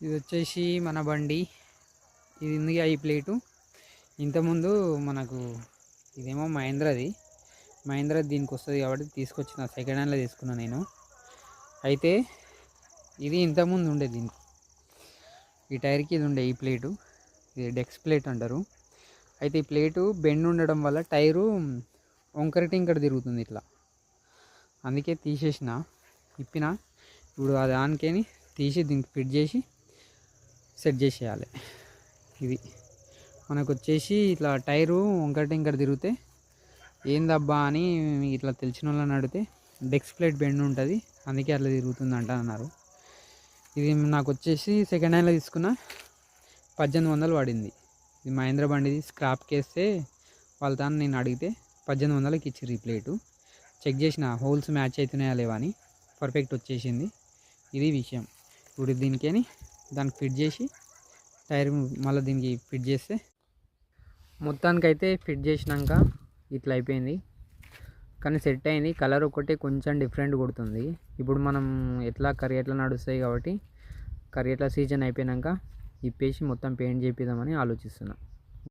ఇది వచ్చేసి మన బండి. ఇది ఉంది ఈ ప్లేటు. ఇంతకుముందు మనకు ఇదేమో మహేంద్ర దీనికి వస్తుంది కాబట్టి తీసుకొచ్చిన సెకండ్ హ్యాండ్లో తీసుకున్నా నేను. అయితే ఇది ఇంతకుముందు ఉండే దీనికి ఈ టైర్కి ఇది ఉండే ఈ ప్లేటు. ఇది డెక్స్ ప్లేట్ అంటారు. అయితే ఈ ప్లేటు బెండ్ ఉండడం వల్ల టైరు వంకర టింకర తిరుగుతుంది ఇట్లా. అందుకే తీసేసిన, ఇప్పిన. ఇప్పుడు అది ఆన్కేని తీసి దీనికి ఫిట్ చేసి సెట్ చేసేయాలి. ఇది మనకు వచ్చేసి ఇట్లా టైరు వంకర టింకర తిరిగితే ఏందబ్బా అని ఇట్లా తెలిసిన వాళ్ళని అడిగితే డెక్స్ ప్లేట్ బెండ్ ఉంటుంది, అందుకే అట్లా తిరుగుతుంది అన్నారు. ఇది నాకు వచ్చేసి సెకండ్ హ్యాండ్లో తీసుకున్న 1800 పడింది. ఇది మహేంద్ర బండిది. స్క్రాప్కి వేస్తే వాళ్ళ తాను నేను అడిగితే 1800కి ఇచ్చిర్రు ఈ ప్లేటు. చెక్ చేసిన హోల్స్ మ్యాచ్ అవుతున్నాయా లేవా అని, పర్ఫెక్ట్ వచ్చేసింది. ఇది విషయం. ఇప్పుడు దీనికేని దానికి ఫిట్ చేసి టైర్ మళ్ళీ దీనికి ఫిట్ చేస్తే మొత్తానికైతే ఫిట్ చేసినాక ఇట్లా అయిపోయింది. కానీ సెట్ అయింది. కలర్ ఒకటే కొంచెం డిఫరెంట్ కొడుతుంది. ఇప్పుడు మనం కర్రీ ఎట్లా నడుస్తాయి కాబట్టి కర్రీ ఎట్లా సీజన్ అయిపోయాక ఇప్పేసి మొత్తం పెయింట్ చేపిద్దామని ఆలోచిస్తున్నాం.